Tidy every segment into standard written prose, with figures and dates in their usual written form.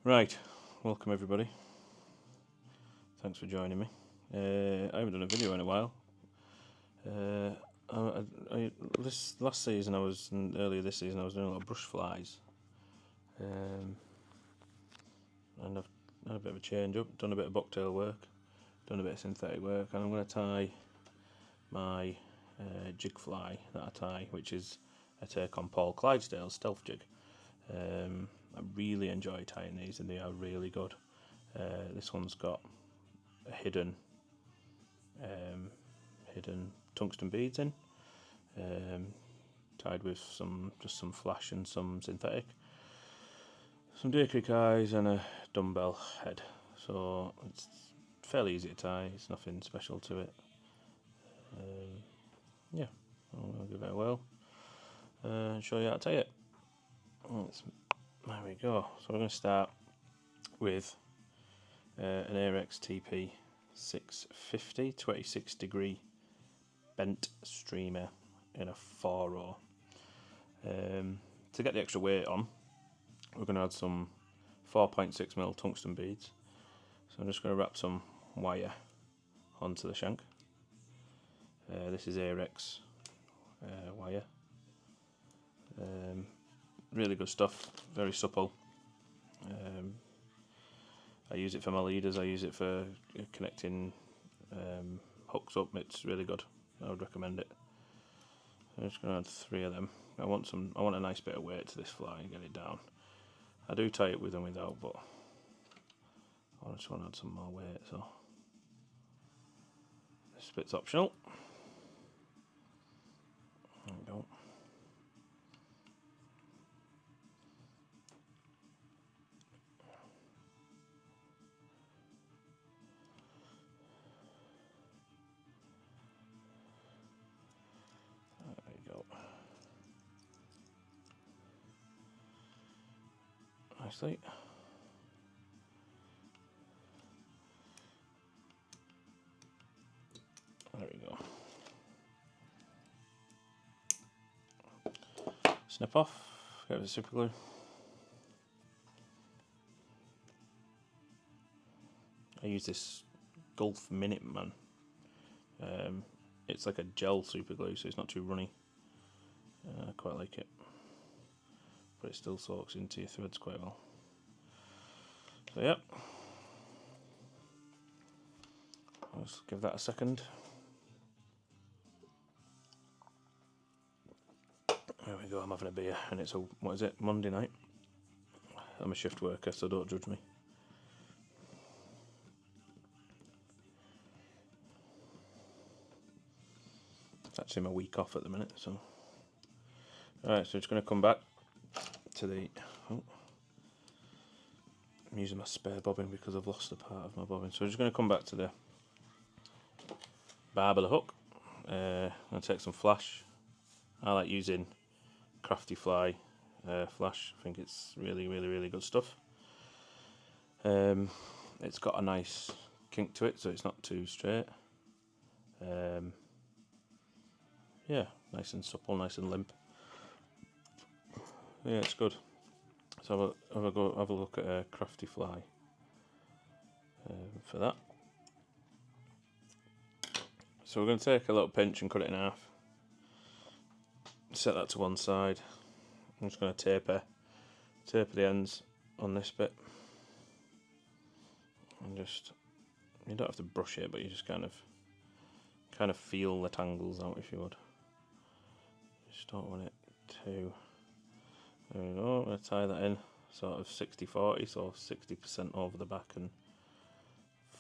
Right, welcome everybody. Thanks for joining me. I haven't done a video in a while. This last season and earlier this season I was doing a lot of brush flies, and I've had a bit of a change up, done a bit of bucktail work, done a bit of synthetic work, and I'm going to tie my jig fly that I tie, which is a take on Paul Clydesdale's stealth jig. I really enjoy tying these and they are really good. This one's got a hidden tungsten beads in, tied with just some flash and some synthetic, some Deer Creek eyes and a dumbbell head. So it's fairly easy to tie, it's nothing special to it. Yeah, I'll give it a whirl and show you how to tie it. There we go. So we're going to start with an Ahrex TP 650 26 degree bent streamer in a 4-row. To get the extra weight on, we're going to add some 4.6mm tungsten beads. So I'm just going to wrap some wire onto the shank. This is Ahrex wire. Really good stuff, very supple. I use it for my leaders, I use it for connecting hooks up, it's really good. I would recommend it. I'm just going to add 3 of them. I want a nice bit of weight to this fly and get it down. I do tie it with and without, but I just want to add some more weight, so this bit's optional. There we go. There we go. Nicely. There we go. Snip off, get the super glue. I use this Gulf Minuteman. It's like a gel super glue, so it's not too runny. I quite like it, but it still soaks into your threads quite well. So yep, let's give that a second. There we go, I'm having a beer and it's Monday night. I'm a shift worker, so don't judge me. It's actually my week off at the minute, so. Alright, so it's going to come back to the. I'm using my spare bobbin because I've lost a part of my bobbin. So we're just going to come back to the barb of the hook. I'm going to take some flash. I like using Crafty Fly flash. I think it's really good stuff. It's got a nice kink to it, so it's not too straight. Yeah, nice and supple, nice and limp. Yeah, it's good. So have a look at a Crafty Fly for that. So we're going to take a little pinch and cut it in half. Set that to one side. I'm just going to taper the ends on this bit, and you don't have to brush it, but you just kind of feel the tangles out, if you would. Just don't want it too. There we go. I'm going to tie that in sort of 60-40, so 60% over the back and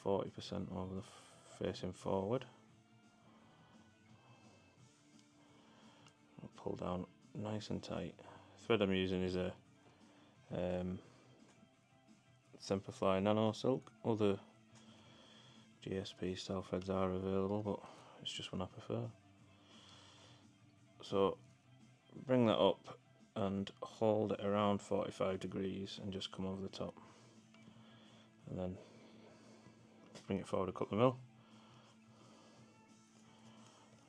40% over the facing forward. I'll pull down nice and tight. The thread I'm using is a Pikeflytying Nano silk. Other GSP style threads are available, but it's just one I prefer. So bring that up and hold it around 45 degrees and just come over the top, and then bring it forward a couple of mil,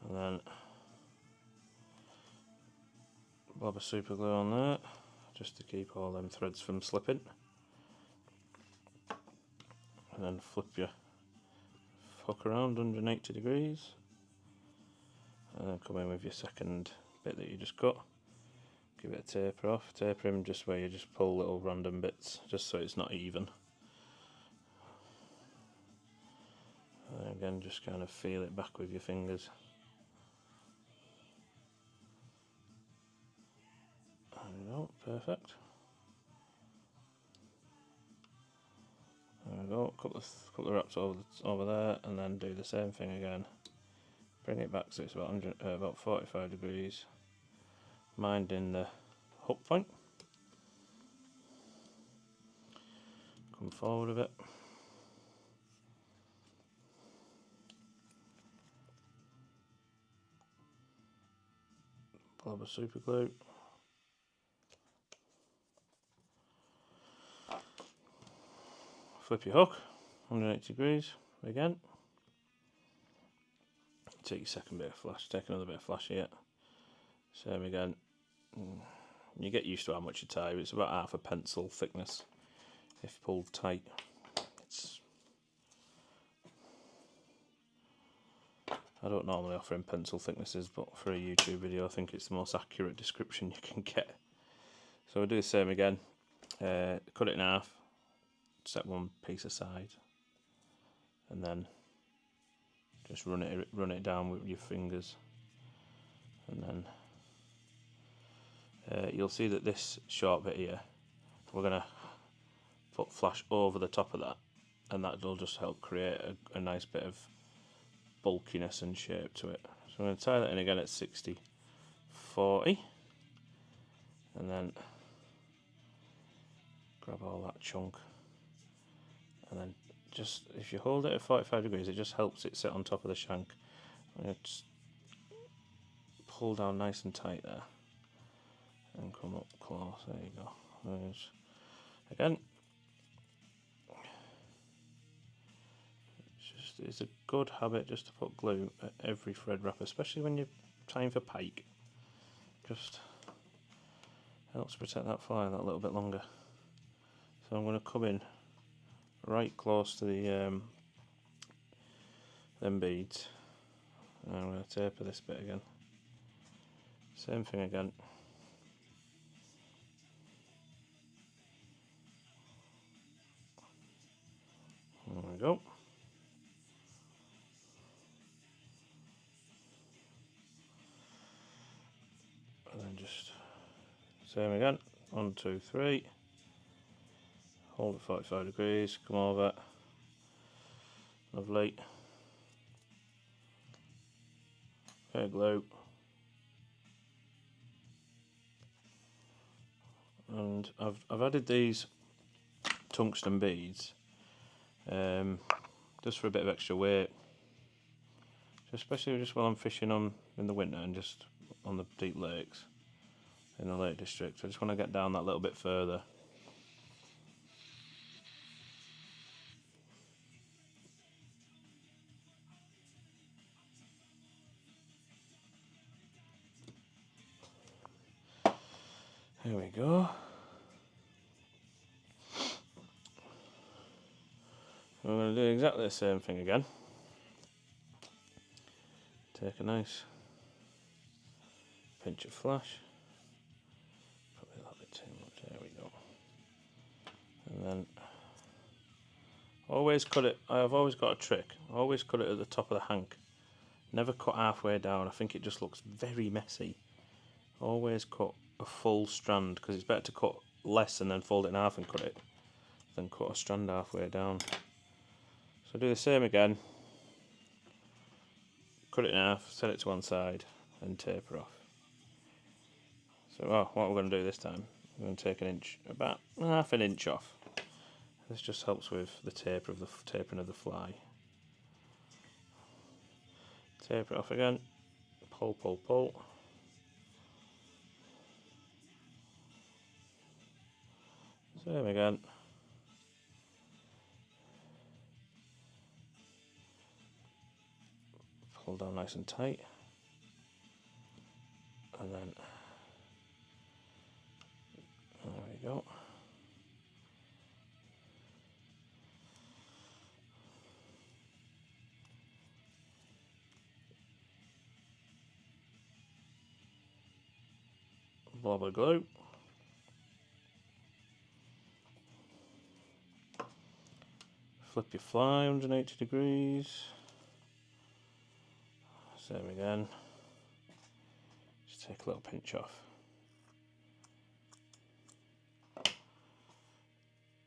and then blob of super glue on there just to keep all them threads from slipping. and then flip your hook around 180 degrees, and then come in with your second bit that you just cut. Give it a taper off, taper him just where you just pull little random bits, just so it's not even. And again, just kind of feel it back with your fingers. There we go, perfect. There we go, couple of wraps over there, and then do the same thing again. Bring it back so it's about 45 degrees, minding the hook point. Come forward a bit. Pull up a super glue. Flip your hook 180 degrees again. Take your second bit of flash, take another bit of flash here. Same again. You get used to how much you tie. It's about half a pencil thickness if pulled tight. I don't normally offer in pencil thicknesses, but for a YouTube video I think it's the most accurate description you can get. So we'll do the same again. Cut it in half, set one piece aside, and then just run it down with your fingers, and then you'll see that this short bit here, we're going to put flash over the top of that, and that'll just help create a nice bit of bulkiness and shape to it. So I'm going to tie that in again at 60/40, and then grab all that chunk, and then just, if you hold it at 45 degrees, it just helps it sit on top of the shank. I'm going to just pull down nice and tight there, and come up close. There you go. There's, again, it's a good habit just to put glue at every thread wrap, especially when you're tying for pike. Just helps protect that fly that little bit longer. So I'm going to come in right close to the them beads, and I'm going to taper this bit again. Same thing again. There we go. And then just same again. 1, 2, 3. Hold at 45 degrees. Come over. Lovely. Hair glue. And I've added these tungsten beads just for a bit of extra weight, especially just while I'm fishing in the winter and just on the deep lakes in the Lake District. I just want to get down that little bit further. There we go. We're going to do exactly the same thing again. Take a nice pinch of flash. Probably a little bit too much. There we go. And then always cut it. I've always got a trick. Always cut it at the top of the hank. Never cut halfway down. I think it just looks very messy. Always cut a full strand, because it's better to cut less and then fold it in half and cut it than cut a strand halfway down. So do the same again. Cut it in half, set it to one side, and taper off. So what we're going to do this time, we're going to take an inch, about half an inch off. This just helps with the tapering of the fly. Taper it off again. Pull, pull, pull. Same again. Pull down nice and tight, and then there we go. blob of glue. Flip your fly 180 degrees. Same again. Just take a little pinch off.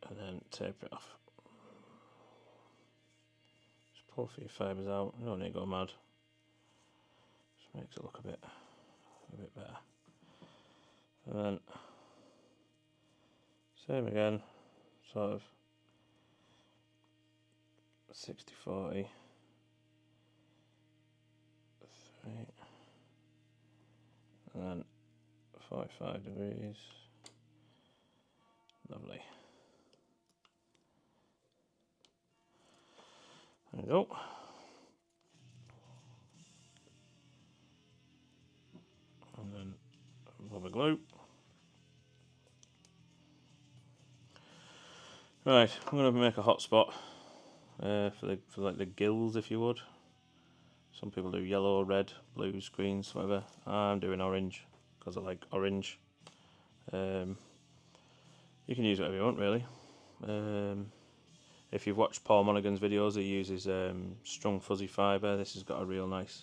And then tape it off. Just pull a few fibres out. You don't need to go mad. Just makes it look a bit better. And then same again, sort of 60-40, 3, and then 45 degrees. Lovely. There we go. And then rubber glue. Right, I'm going to make a hotspot for like the gills, if you would. Some people do yellow, red, blues, greens, whatever. I'm doing orange because I like orange. You can use whatever you want, really. If you've watched Paul Monaghan's videos, he uses strong fuzzy fibre. This has got a real nice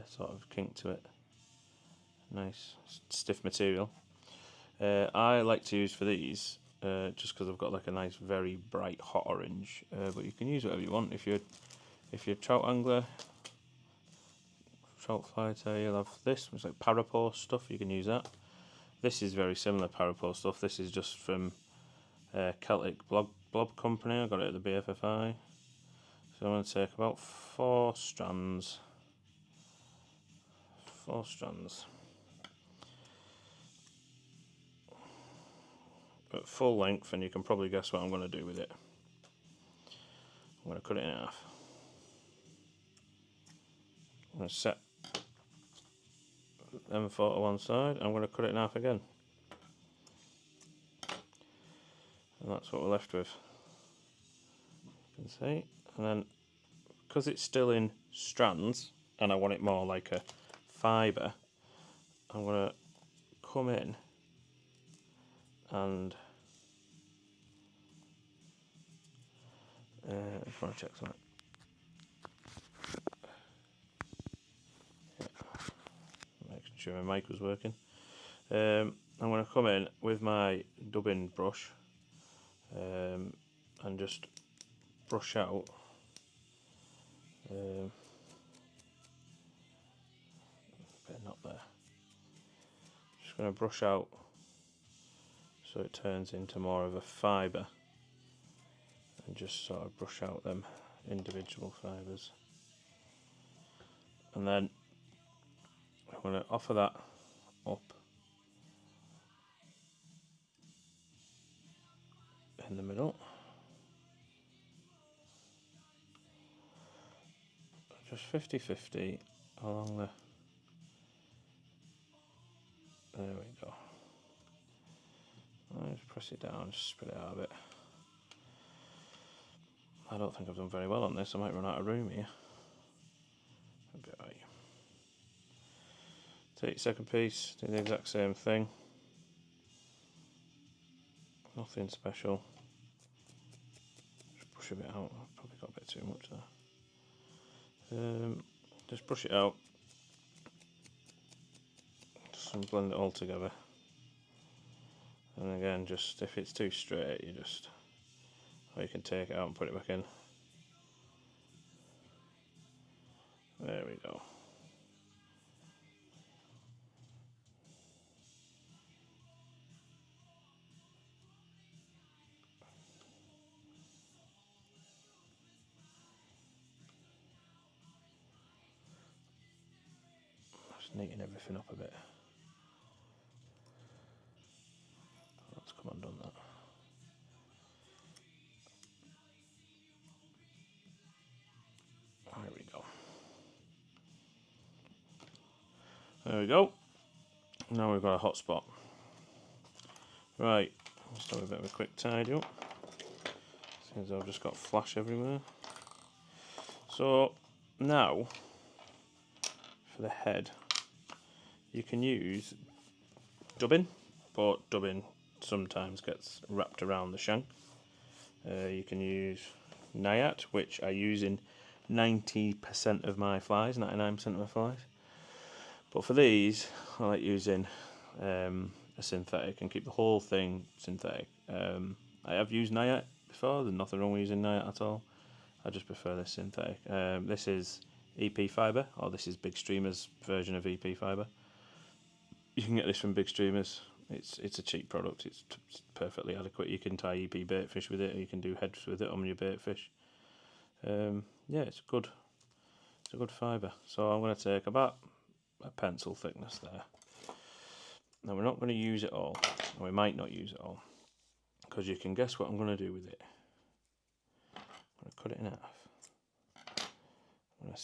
sort of kink to it. Nice stiff material. I like to use for these just because I've got like a nice very bright hot orange, but you can use whatever you want. If you're a trout angler, trout fly tie, you'll have this, which is like parapost stuff. You can use that. This is very similar parapost stuff. This is just from Celtic Blob Company. I got it at the BFFI. So I'm going to take about 4 strands. 4 strands. At full length, and you can probably guess what I'm going to do with it. I'm going to cut it in half. I'm going to set M4 to one side. I'm going to cut it in half again. And that's what we're left with. You can see. And then, because it's still in strands, and I want it more like a fibre, I'm going to come in and I just want to check something. Yeah. Making sure my mic was working. I'm going to come in with my dubbing brush and just brush out bit of knot there. Just going to brush out so it turns into more of a fibre, and just sort of brush out them individual fibres. And then I'm going to offer that up in the middle. Just 50-50 along the... There we go. I'll just press it down, just spread it out a bit. I don't think I've done very well on this. I might run out of room here. I'll be alright. Take your second piece, do the exact same thing. Nothing special. Just brush a bit out. I've probably got a bit too much there. Just brush it out. Just blend it all together. And again, just if it's too straight, you just, or you can take it out and put it back in. There we go. Just neaten everything up a bit. Let's come undone that. There we go. There we go. Now we've got a hot spot. Right, let's do a bit of a quick tidy up. Seems I've just got flash everywhere. So now for the head, you can use dubbing, but dubbing sometimes gets wrapped around the shank. You can use Nayat, which I use in 90% of my flies, 99% of my flies. But for these, I like using a synthetic and keep the whole thing synthetic. I have used Nayat before, there's nothing wrong with using Nayat at all. I just prefer this synthetic. This is EP fibre, or this is Big Streamer's version of EP fibre. You can get this from Big Streamers. It's a cheap product. It's perfectly adequate. You can tie EP baitfish with it, or you can do heads with it on your baitfish. Yeah, it's a good fibre. So I'm going to take about a pencil thickness there. Now we're not going to use it all, or we might not use it all, because you can guess what I'm going to do with it. I'm going to cut it in half. I'm going to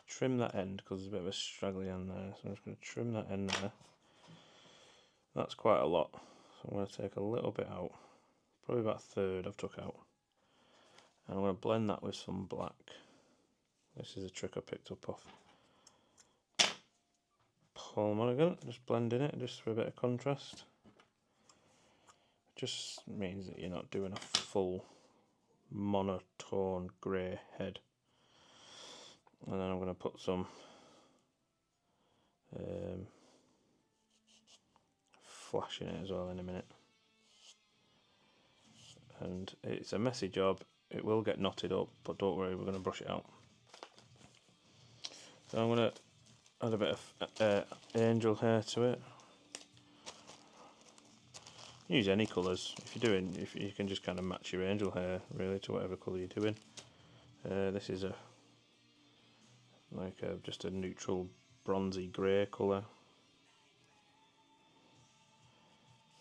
trim that end because there's a bit of a straggly end there, so I'm just going to trim that end there. That's quite a lot, so I'm going to take a little bit out, probably about a third I've took out, and I'm going to blend that with some black. This is a trick I picked up off Paul Clydesdale, just blending it just for a bit of contrast. It just means that you're not doing a full monotone grey head. And then I'm going to put some flash in it as well in a minute. And it's a messy job, it will get knotted up, but don't worry, we're going to brush it out. So I'm going to add a bit of angel hair to it. Use any colours. If you can just kind of match your angel hair really to whatever colour you're doing. This is just a neutral bronzy grey colour.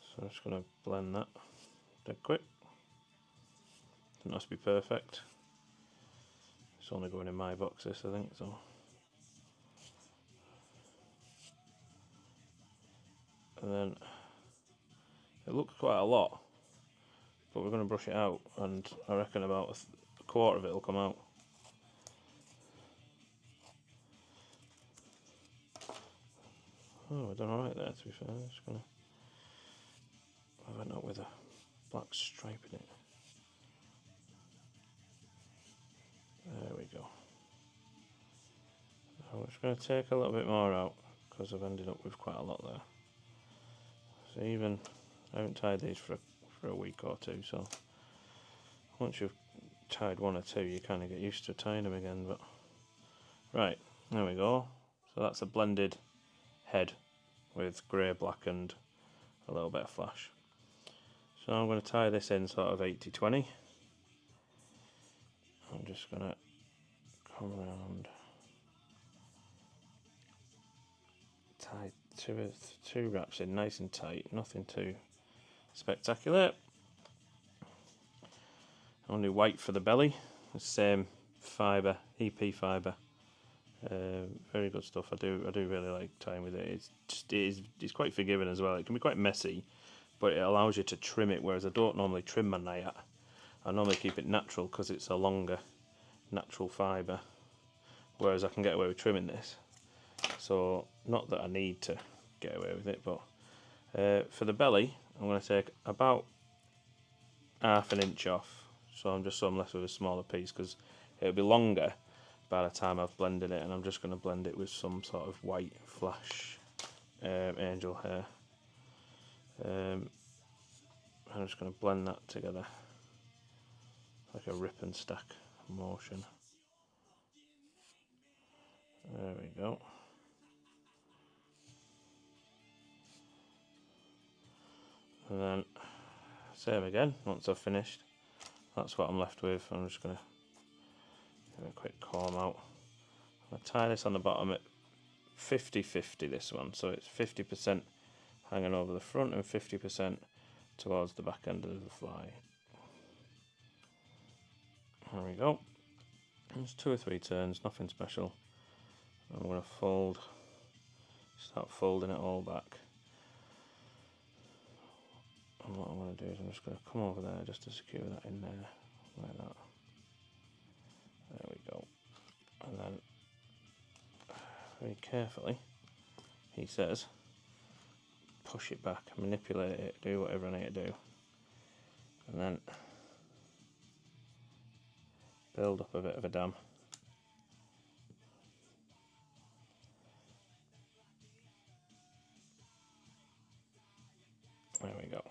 So I'm just going to blend that dead quick. Doesn't have to be perfect. It's only going in my box this, I think, so. And then it looks quite a lot, but we're going to brush it out, and I reckon about a quarter of it will come out. Oh, we've done alright there, to be fair. I'm just going to have it up with a black stripe in it. There we go. I'm just going to take a little bit more out because I've ended up with quite a lot there. So I haven't tied these for a week or two, so once you've tied one or two you kind of get used to tying them again. But right, there we go. So that's a blended head with grey, black and a little bit of flash. So I'm going to tie this in sort of 80-20. I'm just going to come around, tie two wraps in nice and tight, nothing too spectacular. Only white for the belly, the same fibre, EP fibre. Very good stuff. I do really like tying with it. It's quite forgiving as well. It can be quite messy, but it allows you to trim it, whereas I don't normally trim my Nayat. I normally keep it natural because it's a longer natural fibre, whereas I can get away with trimming this. So not that I need to get away with it, but for the belly I'm going to take about half an inch off, so I'm left with a smaller piece because it'll be longer by the time I've blended it, and I'm just going to blend it with some sort of white flash angel hair. I'm just going to blend that together like a rip and stack motion. There we go. And then same again, once I've finished, that's what I'm left with. I'm just going to give it a quick comb out. I'm going to tie this on the bottom at 50-50 this one, so it's 50% hanging over the front and 50% towards the back end of the fly. There we go. There's 2 or 3 turns, nothing special. I'm going to start folding it all back. And what I'm going to do is I'm just going to come over there just to secure that in there, like that. There we go. And then, very carefully, he says, push it back, manipulate it, do whatever I need to do, and then build up a bit of a dam. There we go.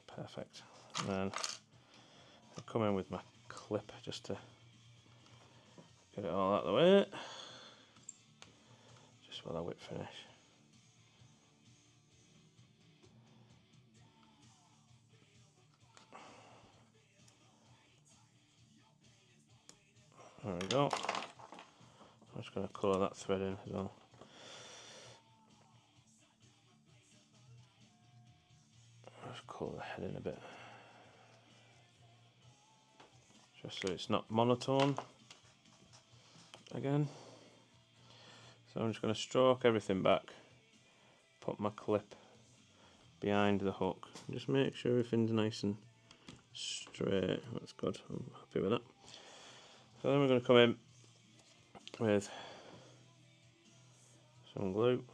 Perfect. And then I'll come in with my clip just to get it all out of the way. Just while I whip finish. There we go. I'm just going to colour that thread in as well. Just colour the head in a bit. Just so it's not monotone again. So I'm just going to stroke everything back, put my clip behind the hook, just make sure everything's nice and straight. That's good, I'm happy with that. So then we're going to come in with some glue,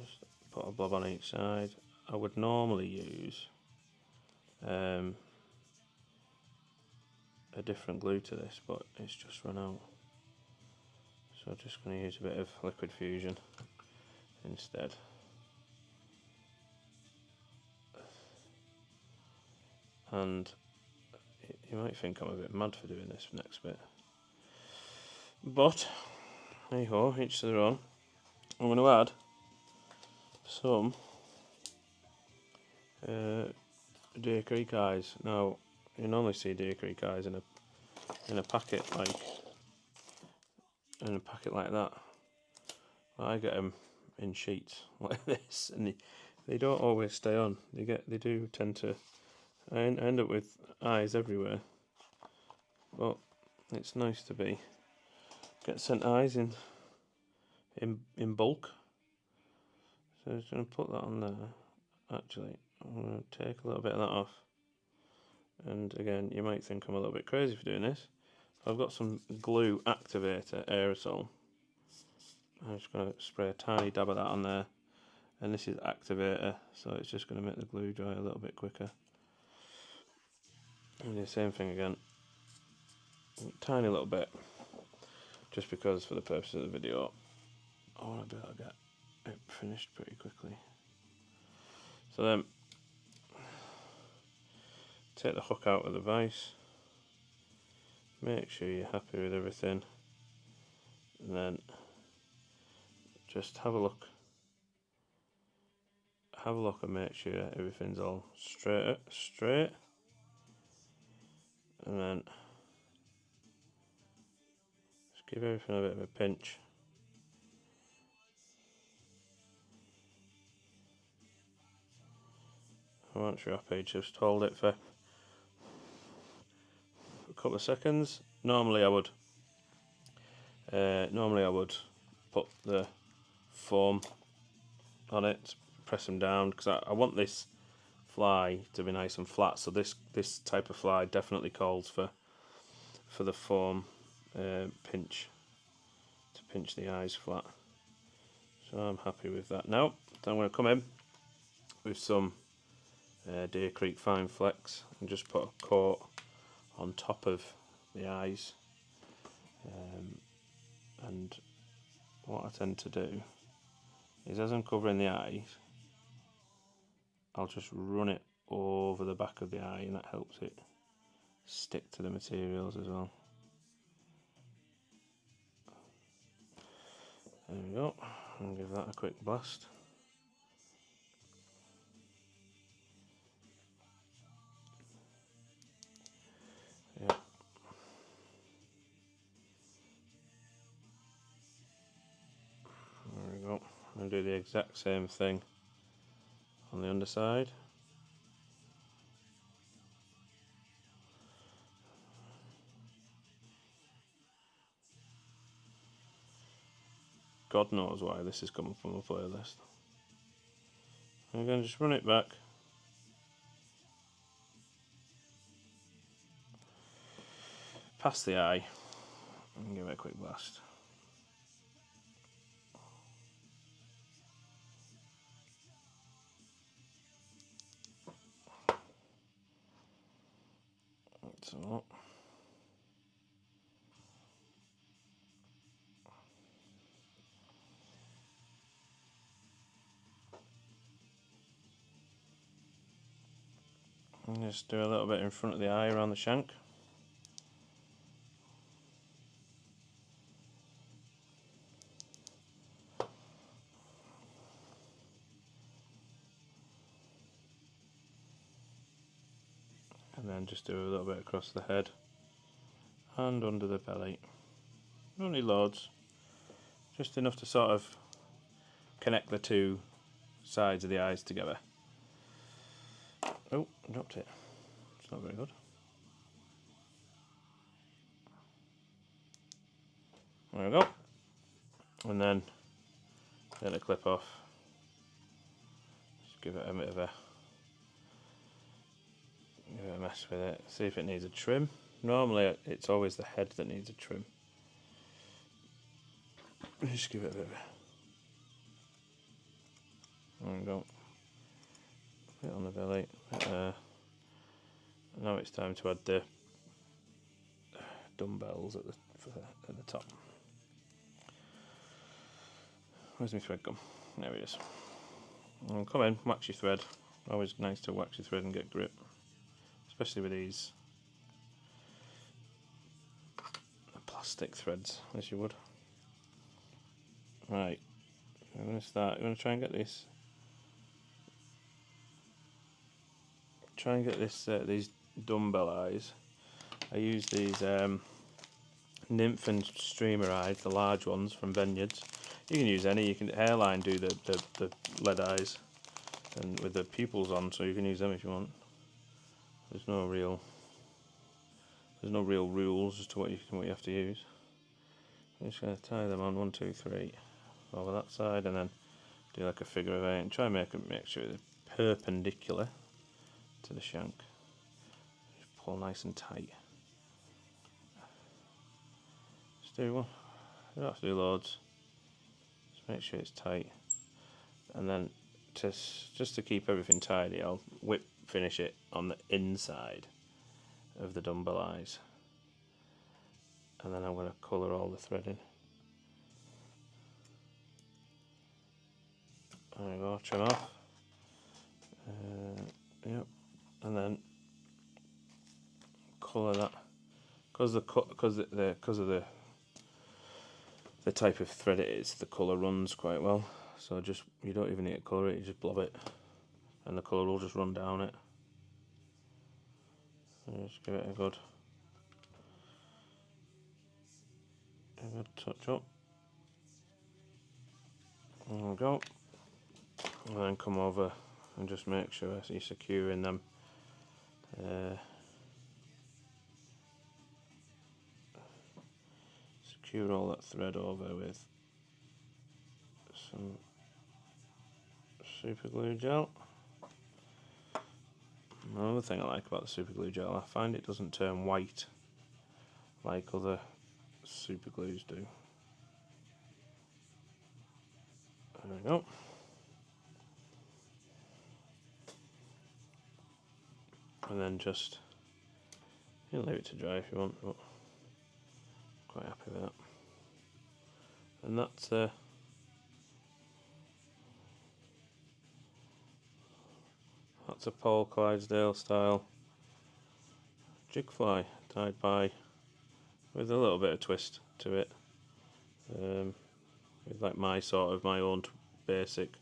just put a blob on each side. I would normally use a different glue to this, but it's just run out. So I'm just going to use a bit of liquid fusion instead. And you might think I'm a bit mad for doing this next bit, but hey ho, each to their own. I'm going to add some Deer Creek eyes. Now you normally see Deer Creek eyes in a packet like that. I get them in sheets like this, and they don't always stay on. They do tend to. I end up with eyes everywhere, but it's nice to get sent eyes in bulk. So I'm just going to put that on there. Actually, I'm going to take a little bit of that off. And again, you might think I'm a little bit crazy for doing this. I've got some glue activator aerosol. I'm just going to spray a tiny dab of that on there. And this is activator, so it's just going to make the glue dry a little bit quicker. And do the same thing again. A tiny little bit. Just because for the purpose of the video, I want to be able to get it finished pretty quickly. So then, take the hook out of the vise, make sure you're happy with everything, and then just have a look and make sure everything's all straight, and then just give everything a bit of a pinch. Once you're happy, just hold it for a couple of seconds. Normally I would put the foam on it, press them down, because I want this fly to be nice and flat. So this type of fly definitely calls for the foam pinch to pinch the eyes flat. So I'm happy with that. Now I'm going to come in with some Deer Creek Fine Flex and just put a coat on top of the eyes. And what I tend to do is, as I'm covering the eyes, I'll just run it over the back of the eye, and that helps it stick to the materials as well. There we go, and give that a quick blast. Yeah. There we go. I'm going to do the exact same thing on the underside. God knows why this is coming from a playlist. I'm going to just run it back. Past the eye and give it a quick blast. So just do a little bit in front of the eye around the shank. And then just do a little bit across the head and under the belly. Don't need loads, just enough to sort of connect the two sides of the eyes together. Oh, dropped it. It's not very good. There we go. And then get the clip off. Just give it a bit of a mess with it. See if it needs a trim. Normally it's always the head that needs a trim. Just give it a bit of a... There we go. Put it on the belly. Now it's time to add the dumbbells at the top. Where's my thread gone? There it is. And come in, wax your thread. Always nice to wax your thread and get grip, especially with these plastic threads, as you would. Right, I'm going to start. I'm going to try and get this. Try and get this these dumbbell eyes. I use these nymph and streamer eyes, the large ones from Vineyards. You can use any. You can hairline do the lead eyes, and with the pupils on, so you can use them if you want. There's no real rules as to what you have to use. I'm just going to tie them on 1, 2, 3 over that side, and then do like a figure of 8 and try and make sure they're perpendicular to the shank. Just pull nice and tight. Just do one. You don't have to do loads. Just make sure it's tight, and then just to keep everything tidy, I'll finish it on the inside of the dumbbell eyes, and then I'm going to colour all the threading. There we go, trim off. Yep, and then colour that because of the type of thread it is. The colour runs quite well, so you don't even need to colour it. You just blob it, and the colour will just run down it. So just give it a good touch up. There we go. And then come over and just make sure you're securing them. Secure all that thread over with some super glue gel. Another thing I like about the super glue gel, I find it doesn't turn white like other super glues do. There we go. And then just leave it to dry if you want, but quite happy with that. And that's a Paul Clydesdale style jig fly tied by with a little bit of twist to it, with like my own basic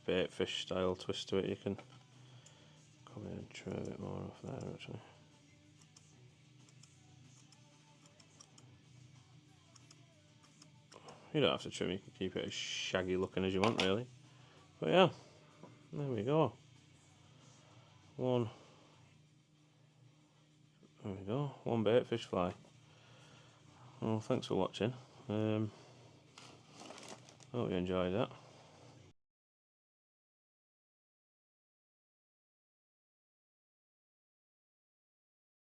bait fish style twist to it. You can come in and trim a bit more off there actually. You don't have to trim, you can keep it as shaggy looking as you want really. But yeah, there we go. There we go, one bait fish fly. Well, thanks for watching. Hope you enjoyed that.